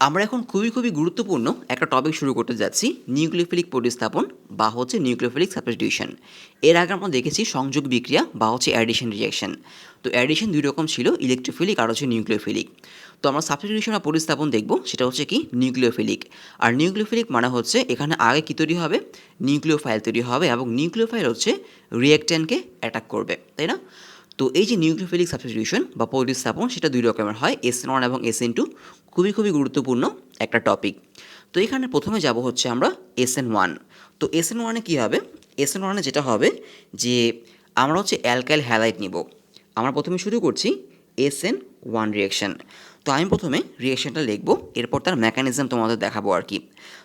আমরা এখন খুবই গুরুত্বপূর্ণ একটা টপিক শুরু করতে যাচ্ছি, নিউক্লিওফিলিক প্রতিস্থাপন বা হচ্ছে নিউক্লিওফিলিক সাবস্টিটিউশন। এর আগে আমরা দেখেছি সংযোগ বিক্রিয়া বা হচ্ছে অ্যাডিশন রিঅ্যাকশন। তো অ্যাডিশন দুই রকম ছিল, ইলেকট্রোফিলিক আর হচ্ছে নিউক্লিওফিলিক। তো আমরা সাবস্টিটিউশন বা প্রতিস্থাপন দেখব, সেটা হচ্ছে কি নিউক্লিওফিলিক। আর নিউক্লিওফিলিক মানে হচ্ছে এখানে আগে কী তৈরি হবে, নিউক্লিওফাইল তৈরি হবে এবং নিউক্লিওফাইল হচ্ছে রিঅ্যাকট্যান্টকে অ্যাটাক করবে, তাই না? তো এই যে নিউক্লিওফিলিক সাবস্টিটিউশন বা প্রতিস্থাপন সেটা দুই রকমের হয়, SN1 এবং SN2। খুবই গুরুত্বপূর্ণ একটা টপিক। তো এখানে প্রথমে যাব হচ্ছে আমরা SN1। তো SN1-এ কী হবে, SN1-এ যেটা হবে যে আমরা হচ্ছে অ্যালকাইল হ্যালাইড নিব। আমরা প্রথমে শুরু করছি SN1 রিঅ্যাকশন। তো আমি প্রথমে রিঅ্যাকশনটা লিখব, এরপর তার মেকানিজম তোমাদের দেখাবো আর কি।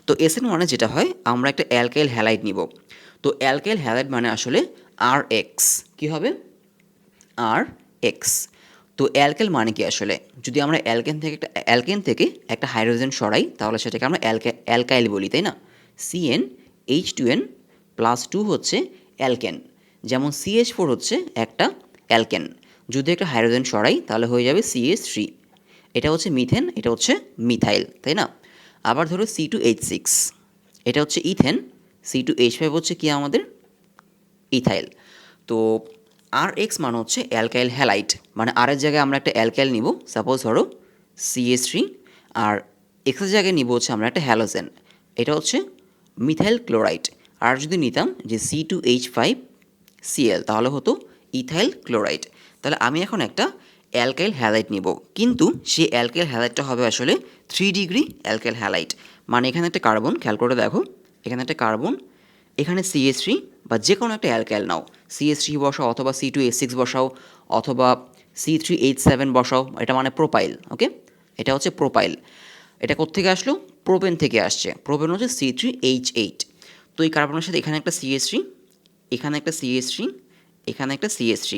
তো SN1-এ যেটা হয়, আমরা একটা অ্যালকাইল হ্যালাইড নিব। তো অ্যালকাইল হ্যালাইড মানে আসলে RH কী হবে, RH। তো অ্যালকেল মানে কি আসলে, যদি আমরা অ্যালকেন থেকে একটা হাইড্রোজেন সরাই তাহলে সেটাকে আমরা অ্যালকাইল বলি, তাই না? CnH2n+2 হচ্ছে অ্যালকেন। যেমন CH4 হচ্ছে একটা অ্যালকেন, যদি একটা হাইড্রোজেন সরাই তাহলে হয়ে যাবে CH3। এটা হচ্ছে মিথেন, এটা হচ্ছে মিথাইল, তাই না? আবার ধরো C2H6, এটা হচ্ছে ইথেন। C2H5 হচ্ছে কি আমাদের ইথাইল। তো RH মানে হচ্ছে অ্যালকাইল হ্যালাইড, মানে আর এর জায়গায় আমরা একটা অ্যালকাইল নিব, সাপোজ ধরো CH3। আর এক্সের জায়গায় নিব হচ্ছে আমরা একটা হ্যালোজেন, এটা হচ্ছে মিথাইল ক্লোরাইড। আর যদি নিতাম যে C2H5Cl তাহলে হতো ইথাইল ক্লোরাইড। তাহলে আমি এখন একটা অ্যালকাইল হ্যালাইড নিব, কিন্তু সেই অ্যালকাইল হ্যালাইডটা হবে আসলে 3 ডিগ্রি অ্যালকাইল হ্যালাইড। মানে এখানে একটা কার্বন, খেয়াল করে দেখো, এখানে একটা কার্বন, এখানে CH3 বা যে কোনো একটা অ্যালকাইল নাও, CH3 বসাও অথবা C2H6 বসাও অথবা C3H7 বসাও, এটা মানে প্রোপাইল। ওকে, এটা হচ্ছে প্রোপাইল। এটা কোত্থেকে আসলো, প্রোপেন থেকে আসছে। প্রোপেন হচ্ছে C3H8। তো এই কার্বনের সাথে এখানে একটা CH3, এখানে একটা CH3, এখানে একটা CH3,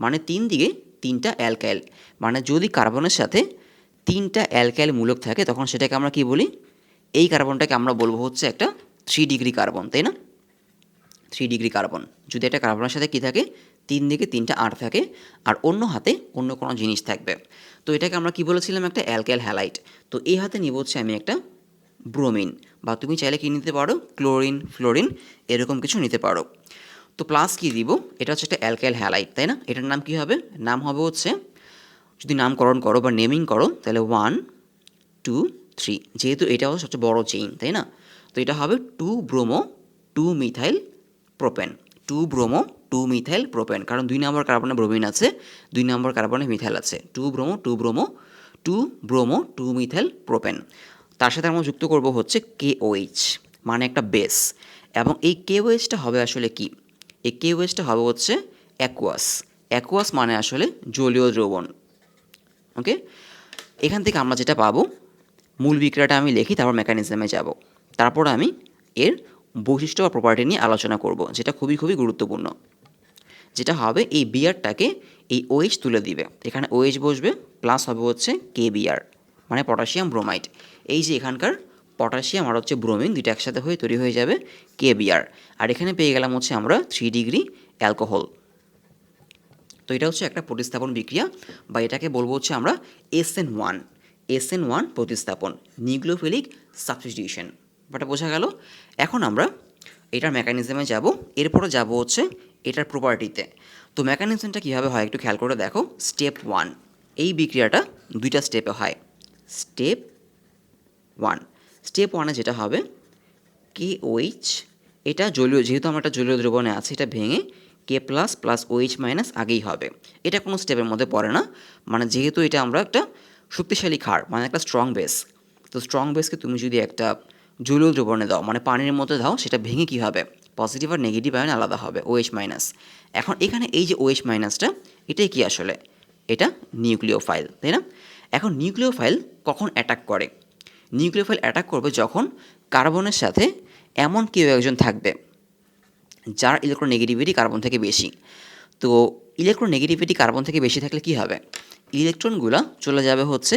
মানে 3 দিকে 3টা অ্যালকাইল। মানে যদি কার্বনের সাথে 3টা অ্যালকাইল মূলক থাকে তখন সেটাকে আমরা কি বলি, এই কার্বনটাকে আমরা বলবো হচ্ছে একটা 3 ডিগ্রি কার্বন, তাই না? 3 ডিগ্রি কার্বন। যদি একটা কার্বনের সাথে কী থাকে, 3 দিকে 3টা আর থাকে, আর অন্য হাতে অন্য কোনো জিনিস থাকবে। তো এটাকে আমরা কি বলেছিলাম, একটা অ্যালকাইল হ্যালাইড। তো এই হাতে নিব হচ্ছে আমি একটা ব্রোমিন, বা তুমি চাইলে কি নিতে পারো, ক্লোরিন, ফ্লোরিন, এরকম কিছু নিতে পারো। তো প্লাস কি দিব, এটা হচ্ছে একটা অ্যালকাইল হ্যালাইড, তাই না? এটার নাম কি হবে, নাম হবে হচ্ছে, যদি নামকরণ করো বা নেমিং করো তাহলে 1 2 3, যেহেতু এটা হচ্ছে সবচেয়ে বড় চেইন, তাই না? তো এটা হবে 2 bromo 2 methyl propane. 2 bromo 2 methyl propane, কারণ 2 নম্বর কার্বনে ব্রোমিন আছে, 2 নম্বর কার্বনে মিথাইল আছে। 2 bromo 2 bromo 2 bromo 2 methyl propane. তার সাথে আমরা যুক্ত করব হচ্ছে KOH, মানে একটা বেস। এবং এই KOH-টা হবে আসলে কি, এই KOH-টা হবে হচ্ছে অ্যাকুয়াস। অ্যাকুয়াস মানে আসলে জলীয় দ্রবণ। ওকে, এখান থেকে আমরা যেটা পাবো, মূল বিক্রিয়াটা আমি লিখি, তারপর মেকানিজমে যাব। তারপর আমি এর বৈশিষ্ট্য বা প্রপার্টি নিয়ে আলোচনা করব, যেটা খুবই গুরুত্বপূর্ণ। যেটা হবে, এই বিআরটাকে এই OH তুলে দিবে, এখানে OH বসবে, প্লাস হবে হচ্ছে KBr, মানে পটাশিয়াম ব্রোমাইড। এই যে এখানকার পটাশিয়াম আর হচ্ছে ব্রোমিন দুইটা একসাথে হয়ে তৈরি হয়ে যাবে KBr। আর এখানে পেয়ে গেলাম হচ্ছে আমরা 3 ডিগ্রি অ্যালকোহল। তো এটা হচ্ছে একটা প্রতিস্থাপন বিক্রিয়া, বা এটাকে বলবো হচ্ছে আমরা SN1। SN1 প্রতিস্থাপন, নিউক্লিওফিলিক সাবস্টিটিউশন। ব্যাপারটা বোঝা গেল? এখন আমরা এটার মেকানিজমে যাব, এরপরে যাব হচ্ছে এটার প্রপার্টিতে। তো মেকানিজমটা কীভাবে হয় একটু খেয়াল করে দেখো। স্টেপ 1, এই বিক্রিয়াটা দুইটা স্টেপে হয়। স্টেপ 1, স্টেপ 1-এ যেটা হবে, KOH, এটা জলীয়, যেহেতু আমরা একটা জলীয় দ্রবণে আছে, এটা ভেঙে K plus plus OH minus আগেই হবে। এটা কোনো স্টেপের মধ্যে পড়ে না, মানে যেহেতু এটা আমরা একটা শক্তিশালী ক্ষার, মানে একটা স্ট্রং বেস। তো স্ট্রং বেসকে তুমি যদি একটা জলীয় দ্রবণে দাও, মানে পানির মধ্যে দাও, সেটা ভেঙে কী হবে, পজিটিভ আর নেগেটিভ আয়ন আলাদা হবে, OH মাইনাস। এখন এখানে এই যে OH মাইনাসটা, এটাই কি আসলে, এটা নিউক্লিওফাইল, তাই না? এখন নিউক্লিওফাইল কখন অ্যাটাক করে, নিউক্লিওফাইল অ্যাটাক করবে যখন কার্বনের সাথে এমন কেউ একজন থাকবে যার ইলেকট্রোনেগেটিভিটি কার্বন থেকে বেশি। তো ইলেকট্রোনেগেটিভিটি কার্বন থেকে বেশি থাকলে কি হবে, ইলেকট্রনগুলো চলে যাবে হচ্ছে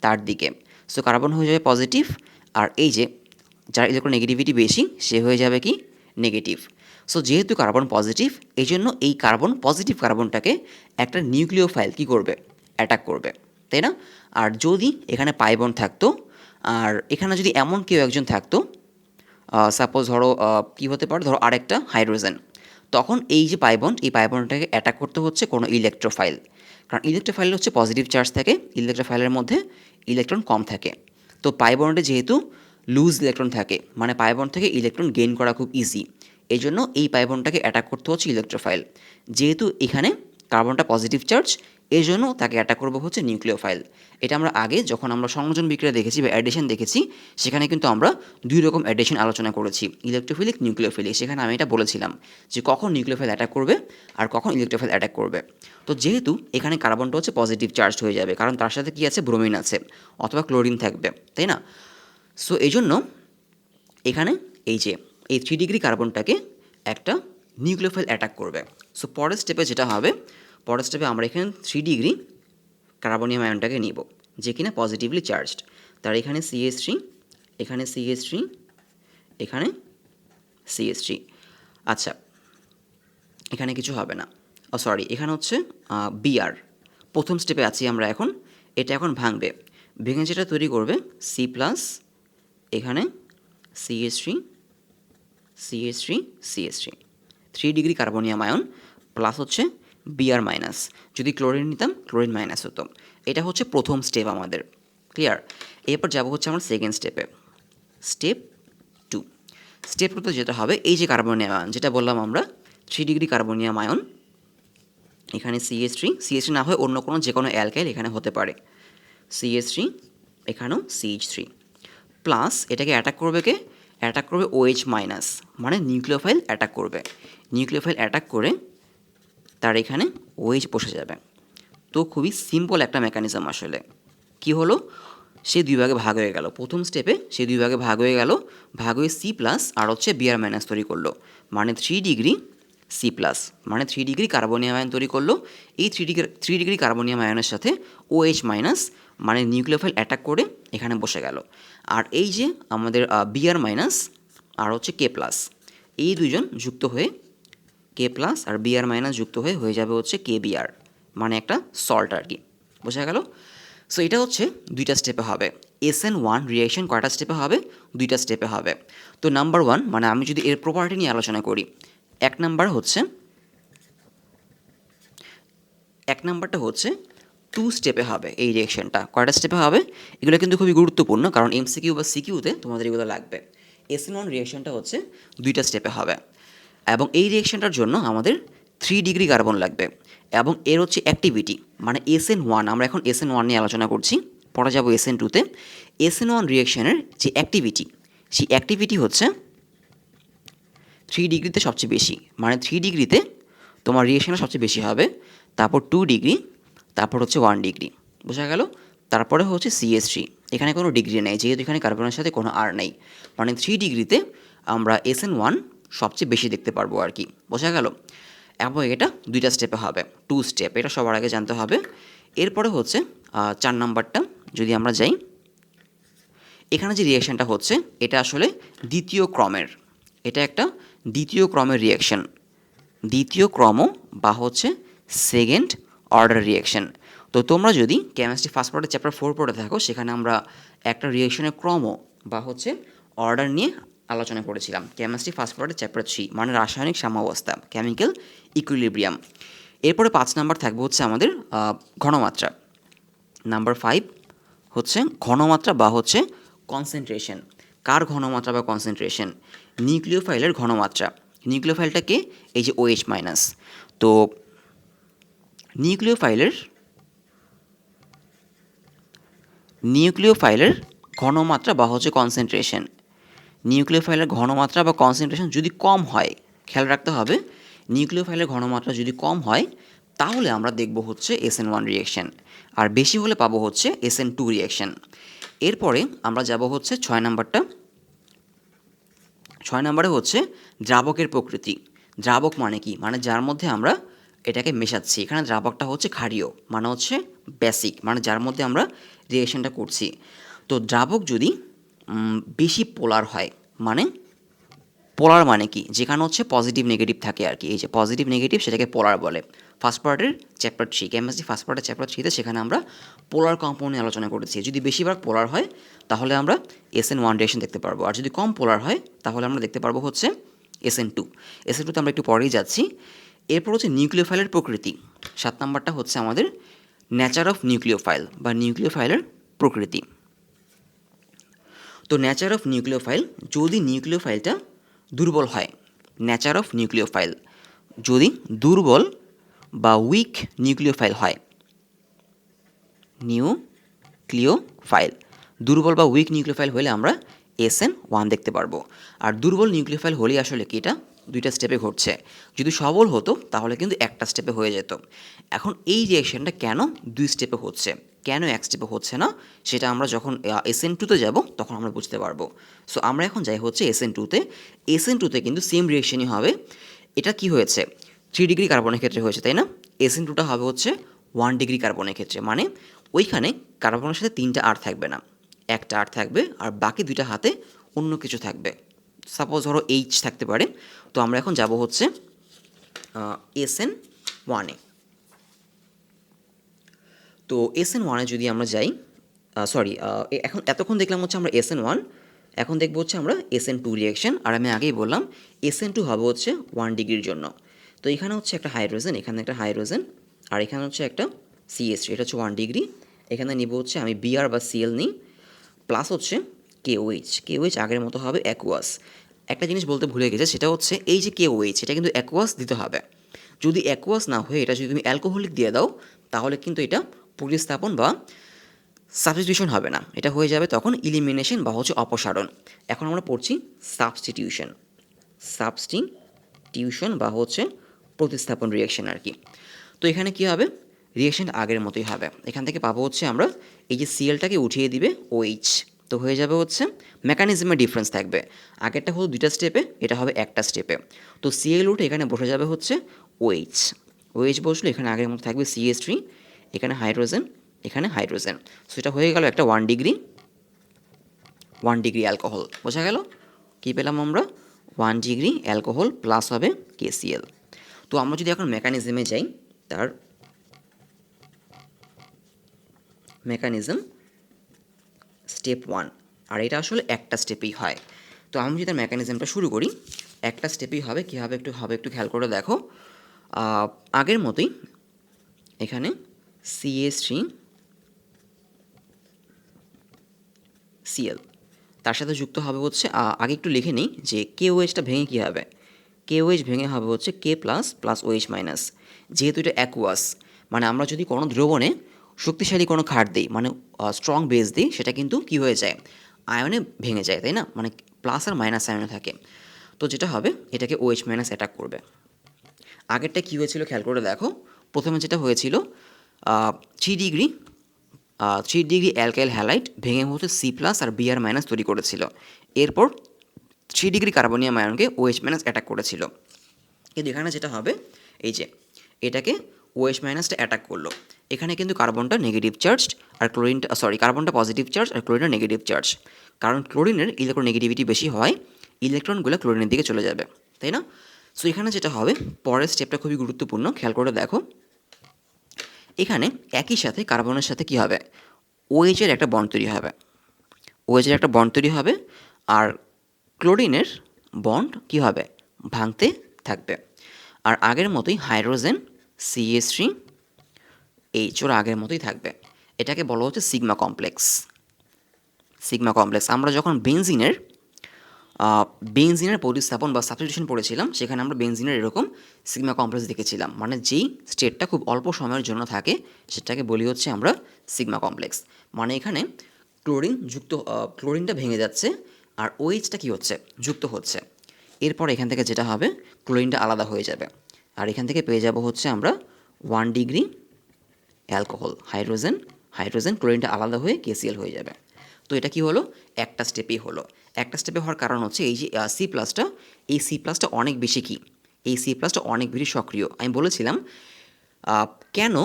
তার দিকে। সো কার্বন হয়ে যাবে পজিটিভ, আর এই যে যার ইলেকট্রোনেগেটিভিটি বেশি সে হয়ে যাবে কি নেগেটিভ। সো যেহেতু কার্বন পজিটিভ, এই জন্য এই কার্বন পজিটিভ কার্বনটাকে একটা নিউক্লিওফাইল কী করবে, অ্যাটাক করবে। তাই না? আর যদি এখানে পাই বন্ড থাকতো, আর এখানে যদি এমন কেউ একজন থাকতো, সাপোজ ধরো কী হতে পারে, ধরো আরেকটা হাইড্রোজেন, তখন এই যে পাই বন্ড, এই পাই বন্ডটাকে অ্যাটাক করতে হচ্ছে কোনো ইলেকট্রোফাইল, কারণ ইলেকট্রোফাইল হচ্ছে পজিটিভ চার্জ থাকে, ইলেকট্রোফাইলের মধ্যে ইলেকট্রন কম থাকে। তো পাই বন্ডে যেহেতু লুজ ইলেকট্রন থাকে, মানে পাই বন্ড থেকে ইলেকট্রন গেইন করা খুব ইজি, এই জন্য এই পাই বন্ডটাকে অ্যাটাক করতে হচ্ছে ইলেকট্রোফাইল। যেহেতু এখানে কার্বনটা পজিটিভ চার্জ, এই জন্য তাকে অ্যাটাক করবো হচ্ছে নিউক্লিওফাইল। এটা আমরা আগে যখন আমরা সংযোজন বিক্রিয়া দেখেছি বা অ্যাডিশন দেখেছি, সেখানে কিন্তু আমরা দুই রকম অ্যাডিশন আলোচনা করেছি, ইলেকট্রোফিলিক, নিউক্লিওফিলিক। সেখানে আমি এটা বলেছিলাম যে কখন নিউক্লিওফাইল অ্যাটাক করবে আর কখন ইলেকট্রোফাইল অ্যাটাক করবে। তো যেহেতু এখানে কার্বনটা হচ্ছে পজিটিভ চার্জ হয়ে যাবে, কারণ তার সাথে কি আছে, ব্রোমিন আছে অথবা ক্লোরিন থাকবে, তাই না? সো এই জন্য এখানে এই যে এই 3 ডিগ্রি কার্বনটাকে একটা নিউক্লিওফাইল অ্যাটাক করবে। সো পরের স্টেপে যেটা হবে, পরের স্টেপে আমরা এখানে 3 ডিগ্রি কার্বনিয়াম আয়নটাকে নিব, যে কিনা পজিটিভলি চার্জড। তার এখানে CH3, এখানে CH3, এখানে CH3। আচ্ছা, এখানে কিছু হবে না, সরি, এখানে হচ্ছে Br। প্রথম স্টেপে আছি আমরা এখন, এটা এখন ভাঙবে, ভেঙে যেটা তৈরি করবে C+, এখানে CH3, CH3, CH3, 3 degree carbonium ion plus হচ্ছে Br মাইনাস। যদি ক্লোরিন নিতাম, ক্লোরিন মাইনাস হতো। এটা হচ্ছে প্রথম স্টেপ আমাদের, ক্লিয়ার? এরপর যাব হচ্ছে আমার সেকেন্ড স্টেপে, স্টেপ 2। স্টেপ 2তে যেটা হবে, এই যে কার্বনিয়াম আয়ন যেটা বললাম আমরা 3 ডিগ্রি কার্বনিয়াম আয়ন, এখানে CH3, CH3 না হয় অন্য কোনো যে কোনো অ্যালকাইল এখানে হতে পারে, CH3, এখানেও CH3, প্লাস এটাকে অ্যাটাক করবে কে, অ্যাটাক করবে OH মাইনাস, মানে নিউক্লিওফাইল অ্যাটাক করবে। নিউক্লিওফাইল অ্যাটাক করে তার এখানে OH বসে যাবে। তো খুবই সিম্পল একটা মেকানিজম আসলে। কি হলো, সে দুই ভাগে ভাগ হয়ে গেল, প্রথম স্টেপে সে দুই ভাগে ভাগ হয়ে গেল, ভাগ হয়ে C প্লাস আর হচ্ছে Br মাইনাস তৈরি করলো, মানে 3 ডিগ্রি C প্লাস, মানে 3 ডিগ্রি কার্বনিয়াম আয়ন তৈরি করলো। এই 3 ডিগ্রি কার্বনিয়াম আয়নের সাথে OH মাইনাস, মানে নিউক্লিওফাইল অ্যাটাক করে এখানে বসে গেল। আর এই যে আমাদের Br মাইনাস আর হচ্ছে K প্লাস, এই দুইজন যুক্ত হয়ে K প্লাস আর Br মাইনাস যুক্ত হয়ে যাবে হচ্ছে KBr, মানে একটা সল্ট আর কি, বোঝা গেল? সো এটা হচ্ছে দুইটা স্টেপে হবে। SN1 রিয়েকশন কয়টা স্টেপে হবে, দুইটা স্টেপে হবে। তো নাম্বার 1, মানে আমি যদি এর প্রপার্টি নিয়ে আলোচনা করি, এক নাম্বারটা হচ্ছে 2 স্টেপে হবে। এই রিয়েকশনটা কয়টা স্টেপে হবে, এগুলো কিন্তু খুবই গুরুত্বপূর্ণ, কারণ MCQ বা CQতে তোমাদের এগুলো লাগবে। SN1 রিয়েকশনটা হচ্ছে দুইটা স্টেপে হবে, এবং এই রিয়েকশনটার জন্য আমাদের 3 ডিগ্রি কার্বন লাগবে, এবং এর হচ্ছে অ্যাক্টিভিটি, মানে SN1, আমরা এখন SN1 নিয়ে আলোচনা করছি, পরে যাব SN2তে। SN1 রিয়েকশনের যে অ্যাক্টিভিটি, সেই অ্যাক্টিভিটি হচ্ছে 3 ডিগ্রিতে সবচেয়ে বেশি, মানে 3 ডিগ্রিতে তোমার রিয়েকশনটা সবচেয়ে বেশি হবে, তারপর 2 ডিগ্রি, তারপর হচ্ছে 1 ডিগ্রি, বোঝা গেল? তারপরে হচ্ছে CH3, এখানে কোনো ডিগ্রি নেই, যেহেতু এখানে কার্বনের সাথে কোনো আর নেই, মানে 3 ডিগ্রিতে আমরা SN1 সবচেয়ে বেশি দেখতে পারবো আর কি, বোঝা গেল? এবং এটা দুইটা স্টেপে হবে, 2 স্টেপ, এটা সবার আগে জানতে হবে। এরপরে হচ্ছে 4 নাম্বারটা, যদি আমরা যাই, এখানে যে রিয়েকশনটা হচ্ছে এটা আসলে দ্বিতীয় ক্রমের, এটা একটা দ্বিতীয় ক্রমের রিয়েকশন, দ্বিতীয় ক্রম বা হচ্ছে সেকেন্ড অর্ডার রিয়েকশন। তো তোমরা যদি কেমিস্ট্রি ফার্স্ট পার্টের চ্যাপ্টার 4 পড়ে থাকো, সেখানে আমরা একটা রিয়েকশনের ক্রম বা হচ্ছে অর্ডার নিয়ে আলোচনা করেছিলাম, কেমিস্ট্রি ফার্স্ট পার্টের চ্যাপ্টার 3, মানে রাসায়নিক সাম্যাবস্থা, কেমিক্যাল ইকুইলিব্রিয়াম। এরপরে 5 নাম্বার থাকবে হচ্ছে আমাদের ঘনমাত্রা। নাম্বার 5 হচ্ছে ঘনমাত্রা বা হচ্ছে কনসেন্ট্রেশন। কার ঘনমাত্রা বা কনসেন্ট্রেশন? নিউক্লিওফাইলের ঘনমাত্রা। নিউক্লিওফাইলটাকে এই যে OH মাইনাস, তো নিউক্লিওফাইলের ঘনমাত্রা বা হচ্ছে কনসেন্ট্রেশন, নিউক্লিওফাইলের ঘনমাত্রা বা কনসেন্ট্রেশন যদি কম হয়, খেয়াল রাখতে হবে, নিউক্লিওফাইলের ঘনমাত্রা যদি কম হয় তাহলে আমরা দেখব হচ্ছে SN1 রিয়েকশন, আর বেশি হলে পাবো হচ্ছে SN2 রিয়েকশন। এরপরে আমরা যাব হচ্ছে 6 নাম্বারটা। 6 নাম্বারে হচ্ছে দ্রাবকের প্রকৃতি। দ্রাবক মানে কি, মানে যার মধ্যে আমরা এটাকে মেশাচ্ছি, এখানে দ্রাবকটা হচ্ছে ক্ষারীয়, মানে হচ্ছে বেসিক, মানে যার মধ্যে আমরা রিয়েকশনটা করছি। তো দ্রাবক যদি বেশি পোলার হয়, মানে পোলার মানে কি, যেখানে হচ্ছে পজিটিভ নেগেটিভ থাকে আর কি, এই যে পজিটিভ নেগেটিভ সেটাকে পোলার বলে। ফার্স্ট পার্টের চ্যাপ্টার 3 কেমিস্ট্রি ফার্স্ট পার্টের চ্যাপ্টার 3তে সেখানে আমরা পোলার কম্পাউন্ড নিয়ে আলোচনা করেছি। যদি বেশিরভাগ পোলার হয় তাহলে আমরা SN1 রিয়েকশন দেখতে পারবো, আর যদি কম পোলার হয় তাহলে আমরা দেখতে পারবো হচ্ছে SN2। SN2তে আমরা একটু পরেই যাচ্ছি। এরপর হচ্ছে নিউক্লিওফাইলের প্রকৃতি। 7 নাম্বারটা হচ্ছে আমাদের নেচার অফ নিউক্লিওফাইল বা নিউক্লিওফাইলের প্রকৃতি। তো নেচার অফ নিউক্লিওফাইল, যদি নিউক্লিওফাইলটা দুর্বল হয়, নেচার অফ নিউক্লিওফাইল যদি দুর্বল বা উইক নিউক্লিওফাইল হয়, নিউক্লিওফাইল দুর্বল বা উইক নিউক্লিওফাইল হলে আমরা SN1 দেখতে পারবো। আর দুর্বল নিউক্লিওফাইল হলেই আসলে কি এটা দুইটা স্টেপে ঘটছে, যদি সবল হতো তাহলে কিন্তু একটা স্টেপে হয়ে যেত। এখন এই রিঅ্যাকশনটা কেন 2 স্টেপে হচ্ছে, কেন এক স্টেপে হচ্ছে না, সেটা আমরা যখন SN2তে যাব তখন আমরা বুঝতে পারবো। সো আমরা এখন যাই হচ্ছে SN2তে। SN2তে কিন্তু সেম রিঅ্যাকশনই হবে। এটা কি হয়েছে, 3 ডিগ্রি কার্বনের ক্ষেত্রে হয়েছে, তাই না? SN2টা হবে হচ্ছে 1 ডিগ্রি কার্বনের ক্ষেত্রে, মানে ওইখানে কার্বনের সাথে 3টা আর থাকবে না, একটা আর থাকবে, আর বাকি 2টা হাতে অন্য কিছু থাকবে। সাপোজ ধরো H থাকতে পারে। তো আমরা এখন যাব হচ্ছে SN1-এ। তো SN1-এ যদি আমরা যাই, এখন এতক্ষণ দেখলাম হচ্ছে আমরা SN1, এখন দেখবো হচ্ছে আমরা SN2 রিঅ্যাকশন। আর আমি আগেই বললাম SN2 হবে হচ্ছে 1 ডিগ্রির জন্য। তো এখানে হচ্ছে একটা হাইড্রোজেন, এখানে একটা হাইড্রোজেন, আর এখানে হচ্ছে একটা CH3, এটা হচ্ছে 1 ডিগ্রি। এখানে নিব হচ্ছে আমি Br বা Cl নিই, প্লাস হচ্ছে KOH আগের মতো হবে অ্যাকুয়াস। একটা জিনিস বলতে ভুলে গেছে, সেটা হচ্ছে এই যে KOH, এটা কিন্তু অ্যাকুয়াস দিতে হবে। যদি অ্যাকুয়াস না হয়ে এটা যদি তুমি অ্যালকোহলিক দিয়ে দাও তাহলে কিন্তু এটা প্রতিস্থাপন বা সাবস্টিটিউশন হবে না, এটা হয়ে যাবে তখন ইলিমিনেশন বা হচ্ছে অপসারণ। এখন আমরা পড়ছি সাবস্টিটিউশন বা হচ্ছে প্রতিস্থাপন রিঅ্যাকশন আর কি। তো এখানে কি হবে, রিঅ্যাকশন আগের মতোই হবে। এখান থেকে পাবো হচ্ছে আমরা এই যে Clটাকে উঠিয়ে দিবে OH, তো হয়ে যাবে হচ্ছে মেকানিজমের ডিফারেন্স থাকবে। আগেরটা হলো 2টা স্টেপে, এটা হবে একটা স্টেপে। তো Cl উঠে এখানে বসে যাবে হচ্ছে OH বসলো, এখানে আগের মতো থাকবে CH3, এখানে হাইড্রোজেন, এখানে হাইড্রোজেন। সো এটা হয়ে গেল একটা 1 ডিগ্রি অ্যালকোহল। বোঝা গেল কী পেলাম আমরা, 1 ডিগ্রি অ্যালকোহল প্লাস হবে KCl। তো আমরা যদি এখন মেকানিজমে যাই, তার মেকানিজম স্টেপ 1, আর এটা আসলে একটা স্টেপেই হয়। তো আমি যদি তার মেকানিজমটা শুরু করি, একটা স্টেপেই হবে, কী হবে একটু খেয়াল করে দেখো। আগের মতোই এখানে CH3Cl, তার সাথে যুক্ত হবে হচ্ছে আগে একটু লিখে নিই যে KOHটা ভেঙে কী হবে, KOH ভেঙে হবে হচ্ছে K plus plus OH minus. যেহেতু এটা অ্যাকুয়াস, মানে আমরা যদি কোনো দ্রবণে শক্তিশালী কোনো ক্ষার দিই, মানে স্ট্রং বেস দিই, সেটা কিন্তু কী হয়ে যায়, আয়নে ভেঙে যায়, তাই না? মানে প্লাস আর মাইনাস আয়নে থাকে। তো যেটা হবে এটাকে OH মাইনাস অ্যাটাক করবে। আগেরটা কী হয়েছিল খেয়াল করে দেখো, প্রথমে যেটা হয়েছিল 3 ডিগ্রি অ্যালকাইল হ্যালাইড ভেঙে হচ্ছে C প্লাস আর Br মাইনাস তৈরি করেছিল। এরপর 3 ডিগ্রি কার্বনিয়াম আয়নকে OH মাইনাস অ্যাটাক করেছিল। কিন্তু এখানে যেটা হবে, এই যে এটাকে OH মাইনাসটা অ্যাটাক করলো, এখানে কিন্তু কার্বনটা নেগেটিভ চার্জড আর কার্বনটা পজিটিভ চার্জ আর ক্লোরিনটা নেগেটিভ চার্জ। কারণ ক্লোরিনের ইলেকট্রোনেগেটিভিটি বেশি হয়, ইলেকট্রনগুলো ক্লোরিনের দিকে চলে যাবে, তাই না? সো এখানে যেটা হবে, পরের স্টেপটা খুবই গুরুত্বপূর্ণ, খেয়াল করে দেখো। এখানে একই সাথে কার্বনের সাথে কি হবে, OH এর একটা বন্ড তৈরি হবে, আর ক্লোরিনের বন্ড কি হবে, ভাঙতে থাকবে। আর আগের মতোই হাইড্রোজেন CH3H ওর আগের মতোই থাকবে। এটাকে বলা হচ্ছে সিগমা কমপ্লেক্স। আমরা যখন বেনজিনের প্রতিস্থাপন বা সাবস্টিটিউশন পড়েছিলাম, সেখানে আমরা বেনজিনের এরকম সিগমা কমপ্লেক্স দেখেছিলাম, মানে যেই স্টেটটা খুব অল্প সময়ের জন্য থাকে সেটাকে বলি হচ্ছে আমরা সিগমা কমপ্লেক্স। মানে এখানে ক্লোরিনটা ভেঙে যাচ্ছে আর OHটা কী হচ্ছে, যুক্ত হচ্ছে। এরপর এখান থেকে যেটা হবে, ক্লোরিনটা আলাদা হয়ে যাবে, আর এখান থেকে পেয়ে যাব হচ্ছে আমরা 1 ডিগ্রি অ্যালকোহল, হাইড্রোজেন ক্লোরিনটা আলাদা হয়ে KCl হয়ে যাবে। তো এটা কি হলো, একটা স্টেপেই হলো। একটা স্টেপে হওয়ার কারণ হচ্ছে এই যে C প্লাসটা অনেক বেশি কি, এই C প্লাসটা অনেক বেশি সক্রিয়। আমি বলেছিলাম কেন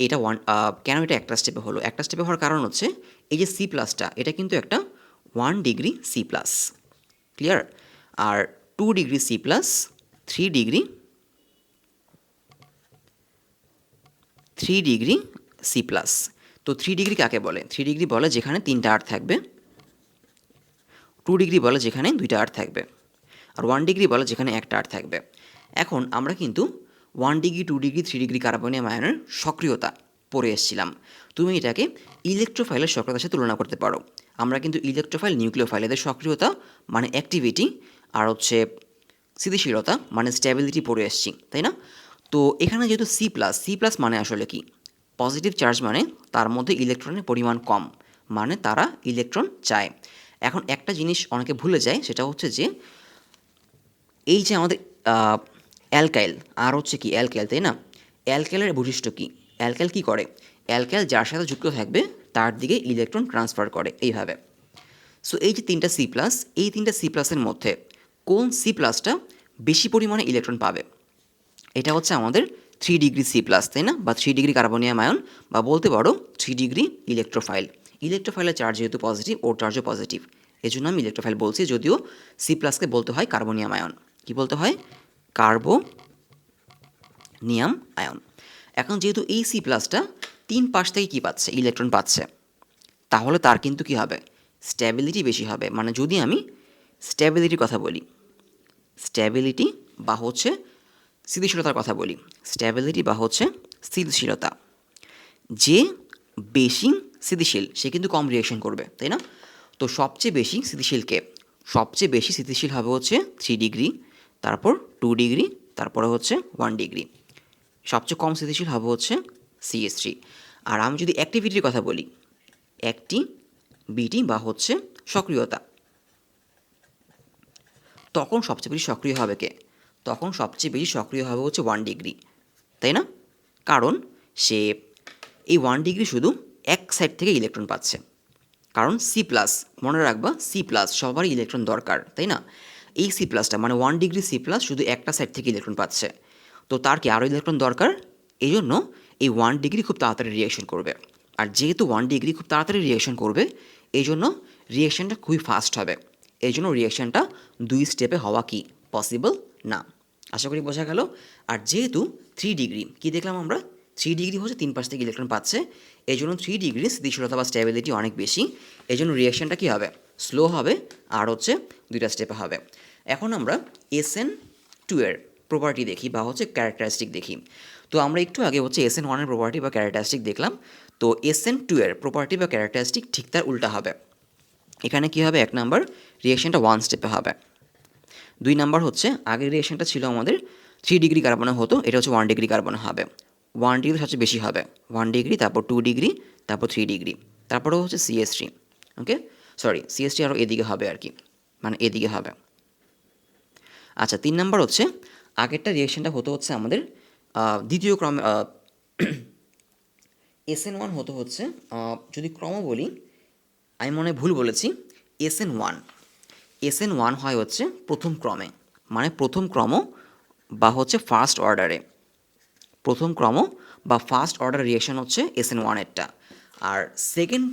এটা একটা স্টেপে হলো। একটা স্টেপে হওয়ার কারণ হচ্ছে এই যে C প্লাসটা, এটা কিন্তু একটা 1 ডিগ্রি C প্লাস, ক্লিয়ার। আর 2 degree C plus 3 degree C plus. তো 3 ডিগ্রি কাকে বলে? 3 ডিগ্রি বলে যেখানে 3টা আর থাকবে, 2 ডিগ্রি বলে যেখানে 2টা আর থাকবে, আর 1 ডিগ্রি বলে যেখানে একটা আর থাকবে। এখন আমরা কিন্তু 1 ডিগ্রি, 2 ডিগ্রি, 3 ডিগ্রি কার্বনিয়াম আয়নের সক্রিয়তা পড়ে এসেছিলাম। তুমি এটাকে ইলেকট্রোফাইলের সক্রিয়তার সাথে তুলনা করতে পারো। আমরা কিন্তু ইলেকট্রোফাইল, নিউক্লিওফাইল এদের সক্রিয়তা মানে অ্যাক্টিভিটি আর হচ্ছে স্থিতিশীলতা মানে স্ট্যাবিলিটি পড়ে এসেছি, তাই না? তো এখানে যেহেতু সি প্লাস মানে আসলে কি? পজিটিভ চার্জ মানে তার মধ্যে ইলেকট্রনের পরিমাণ কম, মানে তারা ইলেকট্রন চায়। এখন একটা জিনিস অনেকে ভুলে যায়, সেটা হচ্ছে যে এই যে আমাদের অ্যালকাইল আর হচ্ছে কি অ্যালকাইল, তাই না? অ্যালকাইলের বৈশিষ্ট্য কী? অ্যালকাইল কী করে? অ্যালকাইল যার সাথে যুক্ত থাকবে তার দিকে ইলেকট্রন ট্রান্সফার করে এইভাবে। সো এই যে 3টা সি প্লাস, এই 3টা সি প্লাসের মধ্যে কোন সি প্লাসটা বেশি পরিমাণে ইলেকট্রন পাবে? এটা হচ্ছে আমাদের 3 ডিগ্রি সি প্লাস, তাই না? বা 3 ডিগ্রি কার্বনিয়াম আয়ন, বা বলতে পারো 3 ডিগ্রি ইলেকট্রোফাইল। ইলেকট্রোফাইলের চার্জ যেহেতু পজিটিভ, ওর চার্জও পজিটিভ, এই জন্য আমি ইলেকট্রোফাইল বলছি, যদিও সি প্লাসকে বলতে হয় কার্বনিয়াম আয়ন। কি বলতে হয়? Carbonium ion. এখন যেহেতু এই সি প্লাসটা 3 পাশ থেকে কী পাচ্ছে? ইলেকট্রন পাচ্ছে, তাহলে তার কিন্তু কী হবে? স্ট্যাবিলিটি বেশি হবে। মানে যদি আমি স্ট্যাবিলিটির কথা বলি, স্ট্যাবিলিটি বা হচ্ছে স্থিতিশীলতার কথা বলি, স্ট্যাবিলিটি বা হচ্ছে স্থিতিশীলতা, যে বেশি স্থিতিশীল সে কিন্তু কম রিঅ্যাকশন করবে, তাই না? তো সবচেয়ে বেশি স্থিতিশীলকে, সবচেয়ে বেশি স্থিতিশীল হবে হচ্ছে 3 ডিগ্রি, তারপর 2 ডিগ্রি, তারপরে হচ্ছে 1 ডিগ্রি। সবচেয়ে কম স্থিতিশীল হবে হচ্ছে CH3। আর আমি যদি অ্যাক্টিভিটির কথা বলি, অ্যাক্টিভিটি বা হচ্ছে সক্রিয়তা, তখন সবচেয়ে বেশি সক্রিয় হবে কে? তখন সবচেয়ে বেশি সক্রিয় হবে হচ্ছে 1 ডিগ্রি, তাই না? কারণ সে এই 1 ডিগ্রি শুধু এক সাইড থেকে ইলেকট্রন পাচ্ছে। কারণ সি প্লাস, মনে রাখবা সি প্লাস সবারই ইলেকট্রন দরকার, তাই না? এই সি প্লাসটা মানে 1 ডিগ্রি সি প্লাস শুধু একটা সাইড থেকে ইলেকট্রন পাচ্ছে, তো তার কি আরও ইলেকট্রন দরকার? এই জন্য এই 1 ডিগ্রি খুব তাড়াতাড়ি রিঅ্যাকশন করবে। আর যেহেতু 1 ডিগ্রি খুব তাড়াতাড়ি রিঅ্যাকশন করবে, এই জন্য রিঅ্যাকশনটা খুবই ফাস্ট হবে। এই জন্য রিঅ্যাকশনটা 2 স্টেপে হওয়া কি পসিবল না। আশা করি বোঝা গেল। আর যেহেতু 3 ডিগ্রি, কী দেখলাম আমরা? 3 ডিগ্রি হচ্ছে 3 পাশ থেকে ইলেকট্রন পাচ্ছে, এই জন্য 3 ডিগ্রি স্থিতিশীলতা বা স্ট্যাবিলিটি অনেক বেশি। এই জন্য রিঅ্যাকশনটা কী হবে? স্লো হবে, আর হচ্ছে 2টা স্টেপে হবে। এখন আমরা SN2 এর প্রপার্টি দেখি বা হচ্ছে ক্যারেক্টারিস্টিক দেখি। তো আমরা একটু আগে হচ্ছে SN1 এর প্রপার্টি বা ক্যারেক্টারিস্টিক দেখলাম। তো SN2 এর প্রপার্টি বা ক্যারেক্টারিস্টিক ঠিক তার উল্টা হবে। এখানে কী হবে? 1 নাম্বার, রিঅ্যাকশনটা 1 স্টেপে হবে। 2 নাম্বার হচ্ছে আগের রিঅ্যাকশনটা ছিল আমাদের 3 ডিগ্রি কার্বনে হতো, এটা হচ্ছে 1 ডিগ্রি কার্বনে হবে। 1 ডিগ্রি সবচেয়ে বেশি হবে, 1 ডিগ্রি, তারপর 2 ডিগ্রি, তারপর 3 ডিগ্রি, তারপরেও হচ্ছে CH3। ওকে, সরি, CH3 আরও এদিকে হবে আর কি, মানে এদিকে হবে। আচ্ছা, 3 নাম্বার হচ্ছে আগেরটা রিঅ্যাকশনটা হতো হচ্ছে আমাদের দ্বিতীয় ক্রমে, SN1 হতো হচ্ছে, যদি ক্রম বলি আমি মনে হয় ভুল বলেছি, SN1 হয় হচ্ছে প্রথম ক্রমে, মানে প্রথম ক্রম বা হচ্ছে ফার্স্ট অর্ডারে, প্রথম ক্রম বা ফার্স্ট অর্ডার রিঅ্যাকশন হচ্ছে SN1 এরটা। আর সেকেন্ড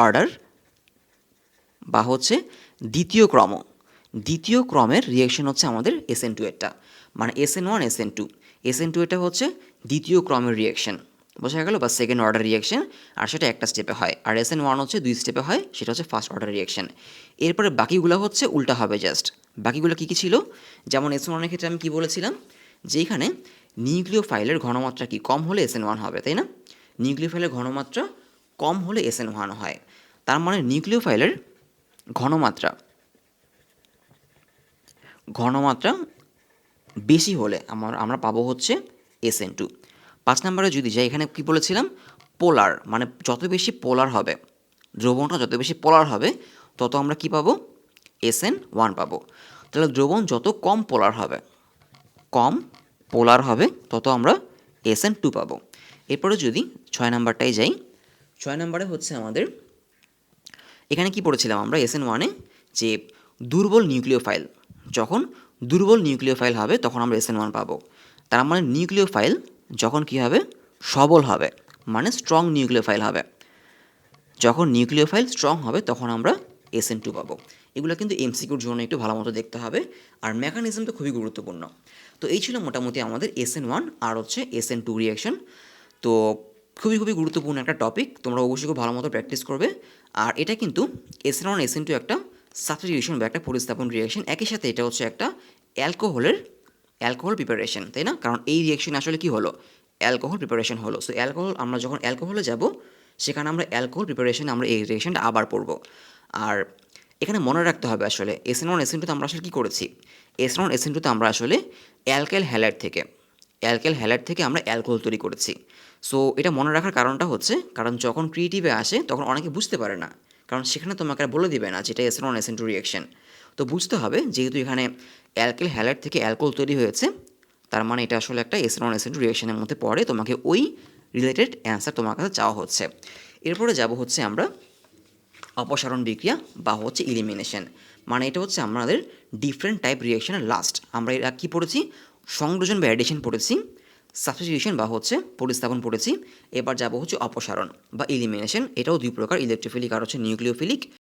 অর্ডার বা হচ্ছে দ্বিতীয় ক্রমের রিঅ্যাকশন হচ্ছে আমাদের SN2 এরটা। মানে SN1 SN2 এটা হচ্ছে দ্বিতীয় ক্রমের রিঅ্যাকশন, বোঝা গেল? বা সেকেন্ড অর্ডার রিঅ্যাকশন, আর সেটা একটা স্টেপে হয়। আর SN1 হচ্ছে 2 স্টেপে হয়, সেটা হচ্ছে ফার্স্ট অর্ডার রিঅ্যাকশন। এরপরে বাকিগুলো হচ্ছে উল্টা হবে জাস্ট। বাকিগুলো কী কী ছিল? যেমন SN1 এর ক্ষেত্রে আমি কী বলেছিলাম, যে এখানে নিউক্লিওফাইলের ঘনমাত্রা কি কম হলে SN1 হবে, তাই না? নিউক্লিওফাইলের ঘনমাত্রা কম হলে SN1 হয়। তার মানে নিউক্লিওফাইলের ঘনমাত্রা বেশি হলে আমরা পাবো হচ্ছে SN2। 5 নম্বরে যদি যাই, এখানে কী বলেছিলাম? পোলার, মানে যত বেশি পোলার হবে, দ্রবণটা যত বেশি পোলার হবে তত আমরা কি পাবো? SN1 পাবো। তাহলে দ্রবণ যত কম পোলার হবে তত আমরা SN2 পাবো। এরপরে যদি 6 নাম্বারটায় যাই, 6 নাম্বারে হচ্ছে আমাদের এখানে কি পড়েছিলাম আমরা SN1-এ, যে দুর্বল নিউক্লিওফাইল, যখন দুর্বল নিউক্লিওফাইল হবে তখন আমরা SN1 পাবো। তার মানে নিউক্লিওফাইল যখন কি হবে? সবল হবে, মানে স্ট্রং নিউক্লিওফাইল হবে। যখন নিউক্লিওফাইল স্ট্রং হবে তখন আমরা SN2 পাবো। এগুলো কিন্তু এমসিকিউর জন্য একটু ভালো মতো দেখতে হবে, আর মেকানিজম তো খুবই গুরুত্বপূর্ণ। তো এই ছিল মোটামুটি আমাদের SN1 আর হচ্ছে SN2 রিয়াকশন। তো খুবই খুবই গুরুত্বপূর্ণ একটা টপিক, তোমরা অবশ্যই খুব ভালো মতো প্র্যাকটিস করবে। আর এটা কিন্তু SN1 SN2 একটা সাবস্টিটিউশন বা একটা প্রতিস্থাপন রিয়াকশন, একই সাথে এটা হচ্ছে একটা অ্যালকোহল প্রিপারেশন, তাই না? কারণ এই রিয়াকশন আসলে কি হলো, অ্যালকোহল প্রিপারেশন হলো। সো আমরা যখন অ্যালকোহলে যাব, সেখানে আমরা অ্যালকোহল প্রিপারেশনে আমরা এই রিয়াকশনটা আবার পড়ব। আর এখানে মনে রাখতে হবে আসলে SN1 SN2 আমরা আসলে কী করেছি, SN1 SN2 আমরা আসলে অ্যালকাইল হ্যালাইড থেকে আমরা অ্যালকোহল তৈরি করেছি। সো এটা মনে রাখার কারণটা হচ্ছে, কারণ যখন ক্রিয়েটিভে আসে তখন অনেকে বুঝতে পারে না, কারণ সেখানে তোমাকে আর বলে দিবে না যেটা SN1 SN2 রিয়াকশন। তো বুঝতে হবে যেহেতু এখানে অ্যালকাইল হ্যালাইড থেকে অ্যালকোহল তৈরি হয়েছে, তার মানে এটা আসলে একটা SN1 SN2 রিয়াকশনের মধ্যে পড়ে, তোমাকে ওই রিলেটেড অ্যান্সার তোমার কাছে চাওয়া হচ্ছে। এরপরে যাব হচ্ছে আমরা অপসারণ বিক্রিয়া বা হচ্ছে ইলিমিনেশন। মানে এটা হচ্ছে আমাদের ডিফারেন্ট টাইপ রিয়াকশনের লাস্ট। আমরা এরা কী পড়েছি, সংযোজন বা অ্যাডিশন পড়েছি, সাবস্টিটিউশন বা হচ্ছে প্রতিস্থাপন পড়েছি। এবার যাব হচ্ছে অপসারণ বা ইলিমিনেশন। এটাও দুই প্রকার, ইলেকট্রোফিলিক আর হচ্ছে নিউক্লিওফিলিক।